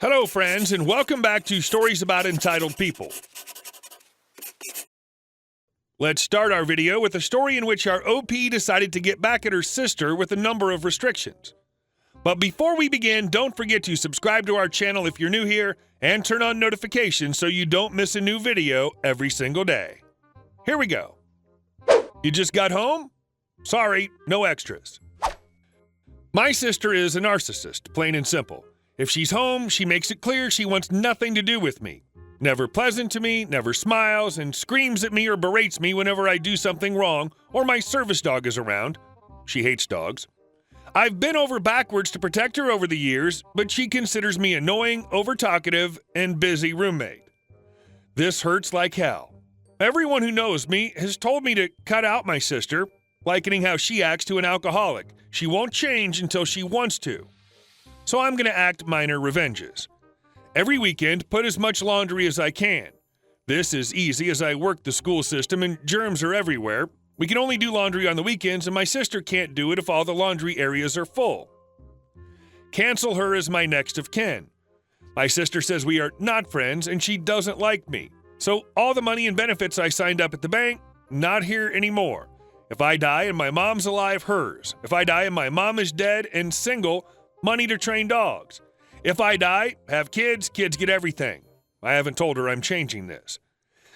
Hello, friends, and welcome back to Stories About Entitled People. Let's start our video with a story in which our OP decided to get back at her sister with a number of restrictions. But before we begin, don't forget to subscribe to our channel if you're new here and turn on notifications so you don't miss a new video every single day. Here we go. You just got home? Sorry, no extras. My sister is a narcissist, plain and simple. If she's home, she makes it clear she wants nothing to do with me. Never pleasant to me, never smiles, and screams at me or berates me whenever I do something wrong or my service dog is around. She hates dogs. I've bent over backwards to protect her over the years, but she considers me annoying, over-talkative, and busy roommate. This hurts like hell. Everyone who knows me has told me to cut out my sister, likening how she acts to an alcoholic. She won't change until she wants to. So I'm going to act minor revenges. Every weekend, put as much laundry as I can. This is easy as I work the school system and germs are everywhere. We can only do laundry on the weekends and my sister can't do it if all the laundry areas are full. Cancel her as my next of kin. My sister says we are not friends and she doesn't like me. So all the money and benefits I signed up at the bank, not here anymore. If I die and my mom's alive, hers. If I die and my mom is dead and single, money to train dogs. If I die, have kids, kids get everything. I haven't told her I'm changing this.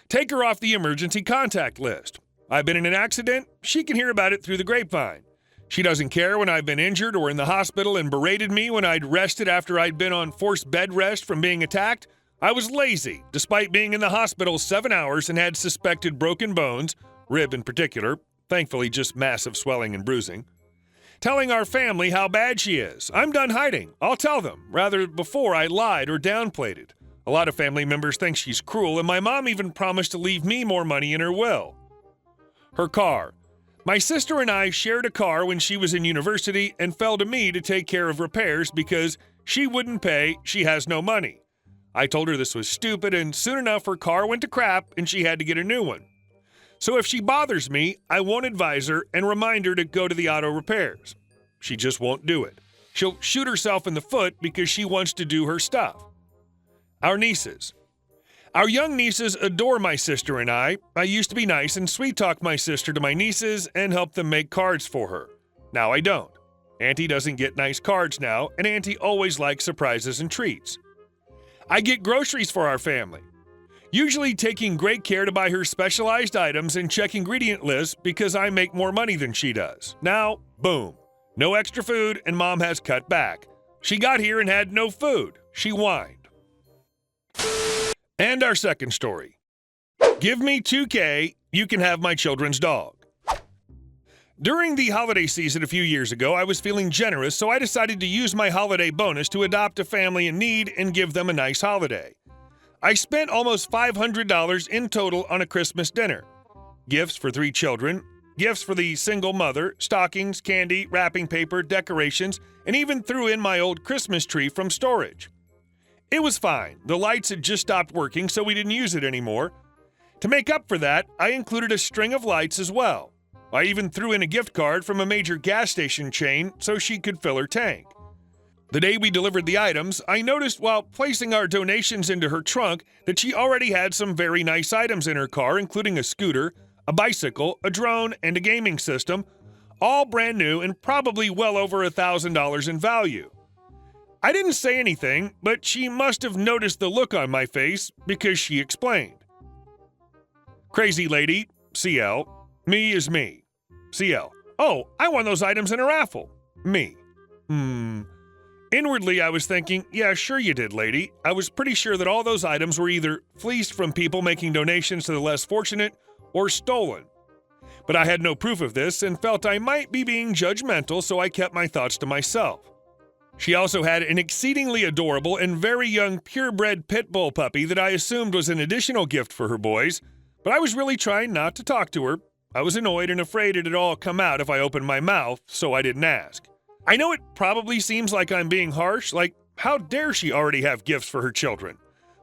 Take her off the emergency contact list. I've been in an accident, she can hear about it through the grapevine. She doesn't care when I've been injured or in the hospital and berated me when I'd rested after I'd been on forced bed rest from being attacked. I was lazy, despite being in the hospital 7 hours and had suspected broken bones, rib in particular, thankfully just massive swelling and bruising. Telling our family how bad she is. I'm done hiding. I'll tell them, rather before I lied or downplayed it. A lot of family members think she's cruel, and my mom even promised to leave me more money in her will. Her car. My sister and I shared a car when she was in university and fell to me to take care of repairs because she wouldn't pay, she has no money. I told her this was stupid, and soon enough her car went to crap and she had to get a new one. So if she bothers me, I won't advise her and remind her to go to the auto repairs. She just won't do it. She'll shoot herself in the foot because she wants to do her stuff. Our nieces. Our young nieces adore my sister and I. I used to be nice and sweet-talk my sister to my nieces and help them make cards for her. Now I don't. Auntie doesn't get nice cards now, and Auntie always likes surprises and treats. I get groceries for our family. Usually taking great care to buy her specialized items and check ingredient lists because I make more money than she does. Now, boom. No extra food and mom has cut back. She got here and had no food. She whined. And our second story. Give me $2K, you can have my children's dog. During the holiday season a few years ago, I was feeling generous, so I decided to use my holiday bonus to adopt a family in need and give them a nice holiday. I spent almost $500 in total on a Christmas dinner. Gifts for 3 children, gifts for the single mother, stockings, candy, wrapping paper, decorations, and even threw in my old Christmas tree from storage. It was fine. The lights had just stopped working, so we didn't use it anymore. To make up for that, I included a string of lights as well. I even threw in a gift card from a major gas station chain so she could fill her tank. The day we delivered the items, I noticed while placing our donations into her trunk that she already had some very nice items in her car, including a scooter, a bicycle, a drone, and a gaming system, all brand new and probably well over $1,000 in value. I didn't say anything, but she must have noticed the look on my face because she explained. Crazy lady, CL. Me is me. CL. Oh, I won those items in a raffle. Me. Inwardly, I was thinking, yeah, sure you did, lady. I was pretty sure that all those items were either fleeced from people making donations to the less fortunate or stolen. But I had no proof of this and felt I might be being judgmental, so I kept my thoughts to myself. She also had an exceedingly adorable and very young purebred pit bull puppy that I assumed was an additional gift for her boys, but I was really trying not to talk to her. I was annoyed and afraid it'd all come out if I opened my mouth, so I didn't ask. I know it probably seems like I'm being harsh, like how dare she already have gifts for her children?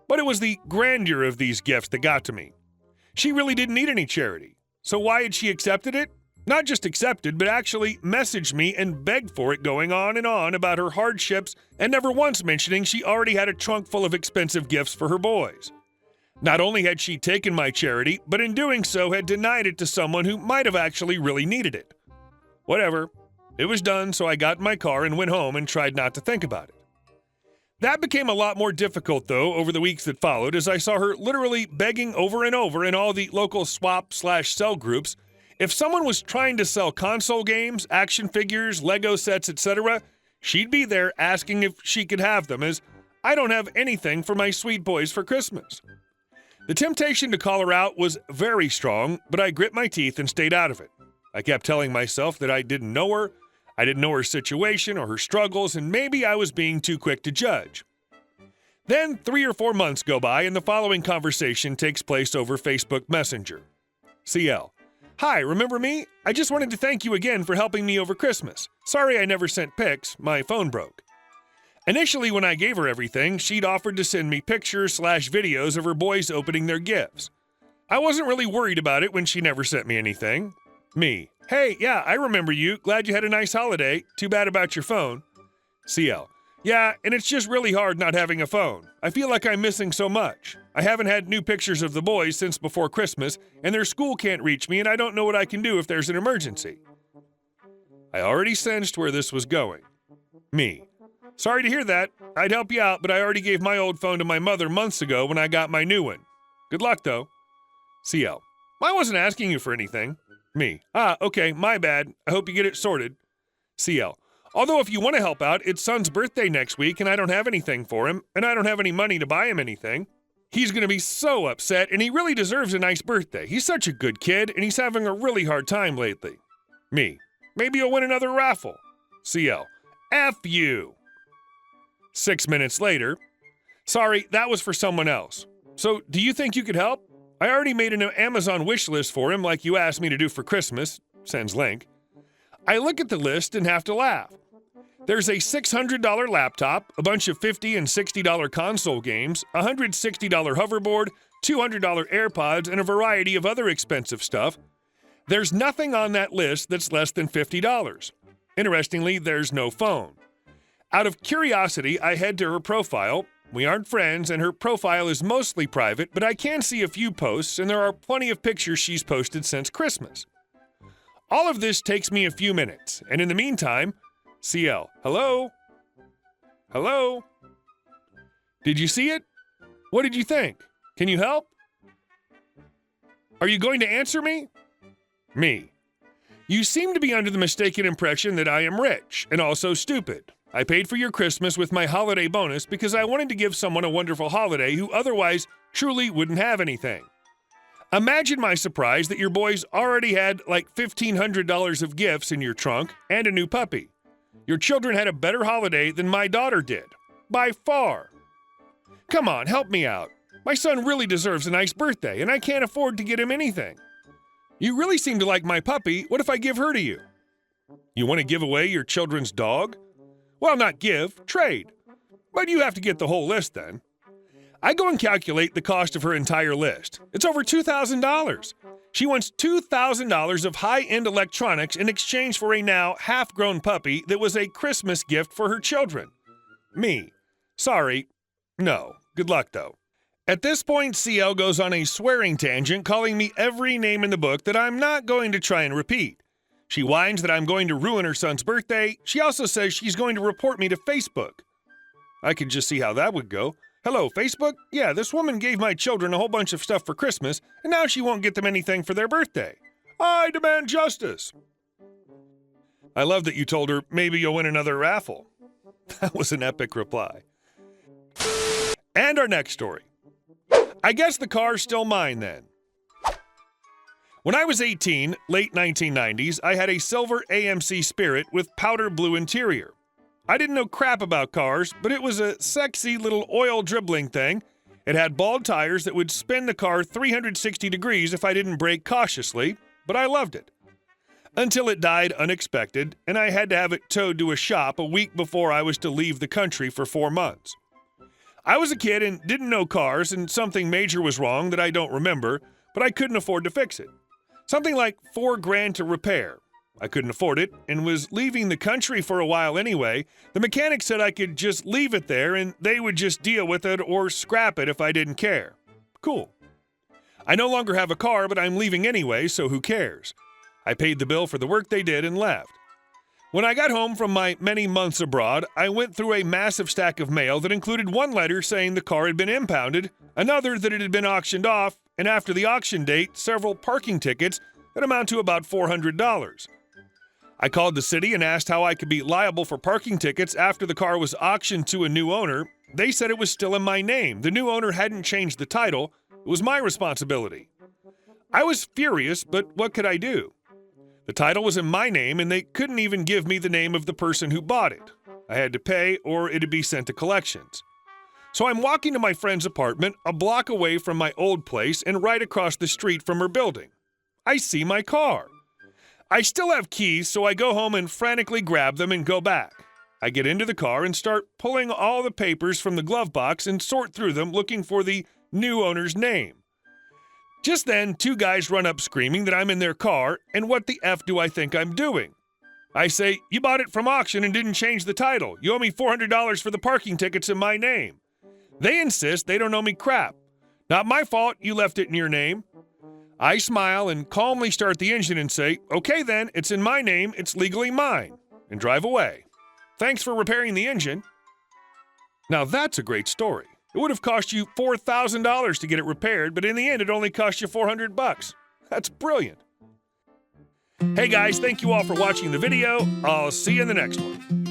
But it was the grandeur of these gifts that got to me. She really didn't need any charity. So why had she accepted it? Not just accepted, but actually messaged me and begged for it, going on and on about her hardships and never once mentioning she already had a trunk full of expensive gifts for her boys. Not only had she taken my charity, but in doing so had denied it to someone who might have actually really needed it. Whatever. It was done, so I got in my car and went home and tried not to think about it. That became a lot more difficult, though, over the weeks that followed, as I saw her literally begging over and over in all the local swap/sell groups. If someone was trying to sell console games, action figures, Lego sets, etc., she'd be there asking if she could have them, as I don't have anything for my sweet boys for Christmas. The temptation to call her out was very strong, but I grit my teeth and stayed out of it. I kept telling myself that I didn't know her situation or her struggles, and maybe I was being too quick to judge. Then 3 or 4 months go by, and the following conversation takes place over Facebook Messenger. CL: Hi, remember me? I just wanted to thank you again for helping me over Christmas. Sorry I never sent pics, my phone broke. Initially, when I gave her everything, she'd offered to send me pictures/videos of her boys opening their gifts. I wasn't really worried about it when she never sent me anything. Me: Hey, yeah, I remember you. Glad you had a nice holiday. Too bad about your phone. CL: Yeah, and it's just really hard not having a phone. I feel like I'm missing so much. I haven't had new pictures of the boys since before Christmas, and their school can't reach me, and I don't know what I can do if there's an emergency. I already sensed where this was going. Me: Sorry to hear that. I'd help you out, but I already gave my old phone to my mother months ago when I got my new one. Good luck, though. CL: I wasn't asking you for anything. Me: Okay, my bad. I hope you get it sorted. CL: Although if you want to help out, it's son's birthday next week and I don't have anything for him, and I don't have any money to buy him anything. He's going to be so upset, and he really deserves a nice birthday. He's such a good kid, and he's having a really hard time lately. Me: Maybe you'll win another raffle. CL: F you. 6 minutes later: Sorry, that was for someone else. So, do you think you could help? I already made an Amazon wish list for him like you asked me to do for Christmas. Sends link. I look at the list and have to laugh. There's a $600 laptop, a bunch of $50 and $60 console games, a $160 hoverboard, $200 AirPods, and a variety of other expensive stuff. There's nothing on that list that's less than $50. Interestingly, there's no phone. Out of curiosity, I head to her profile. We aren't friends, and her profile is mostly private, but I can see a few posts, and there are plenty of pictures she's posted since Christmas. All of this takes me a few minutes, and in the meantime, CL: Hello? Hello? Did you see it? What did you think? Can you help? Are you going to answer me? Me: You seem to be under the mistaken impression that I am rich, and also stupid. I paid for your Christmas with my holiday bonus because I wanted to give someone a wonderful holiday who otherwise truly wouldn't have anything. Imagine my surprise that your boys already had like $1,500 of gifts in your trunk and a new puppy. Your children had a better holiday than my daughter did. By far. Come on, help me out. My son really deserves a nice birthday, and I can't afford to get him anything. You really seem to like my puppy. What if I give her to you? You want to give away your children's dog? Well, not give, trade. But you have to get the whole list then. I go and calculate the cost of her entire list. It's over $2,000. She wants $2,000 of high-end electronics in exchange for a now half-grown puppy that was a Christmas gift for her children. Me: Sorry. No. Good luck, though. At this point, CL goes on a swearing tangent, calling me every name in the book that I'm not going to try and repeat. She whines that I'm going to ruin her son's birthday. She also says she's going to report me to Facebook. I could just see how that would go. Hello, Facebook? Yeah, this woman gave my children a whole bunch of stuff for Christmas, and now she won't get them anything for their birthday. I demand justice. I love that you told her, maybe you'll win another raffle. That was an epic reply. And our next story. I guess the car's still mine then. When I was 18, late 1990s, I had a silver AMC Spirit with powder blue interior. I didn't know crap about cars, but it was a sexy little oil dribbling thing. It had bald tires that would spin the car 360 degrees if I didn't brake cautiously, but I loved it. Until it died unexpected, and I had to have it towed to a shop a week before I was to leave the country for 4 months. I was a kid and didn't know cars, and something major was wrong that I don't remember, but I couldn't afford to fix it. Something like $4,000 to repair. I couldn't afford it and was leaving the country for a while anyway. The mechanic said I could just leave it there and they would just deal with it or scrap it if I didn't care. Cool. I no longer have a car, but I'm leaving anyway, so who cares? I paid the bill for the work they did and left. When I got home from my many months abroad, I went through a massive stack of mail that included one letter saying the car had been impounded, another that it had been auctioned off, and after the auction date, several parking tickets that amount to about $400. I called the city and asked how I could be liable for parking tickets after the car was auctioned to a new owner. They said it was still in my name. The new owner hadn't changed the title. It was my responsibility. I was furious, but what could I do? The title was in my name, and they couldn't even give me the name of the person who bought it. I had to pay, or it'd be sent to collections. So I'm walking to my friend's apartment, a block away from my old place and right across the street from her building. I see my car. I still have keys, so I go home and frantically grab them and go back. I get into the car and start pulling all the papers from the glove box and sort through them looking for the new owner's name. Just then, two guys run up screaming that I'm in their car, and what the F do I think I'm doing? I say, you bought it from auction and didn't change the title. You owe me $400 for the parking tickets in my name. They insist they don't owe me crap. Not my fault you left it in your name. I smile and calmly start the engine and say, okay then, it's in my name, it's legally mine, and drive away. Thanks for repairing the engine. Now that's a great story. It would have cost you $4,000 to get it repaired, but in the end, it only cost you $400. That's brilliant. Hey guys, thank you all for watching the video. I'll see you in the next one.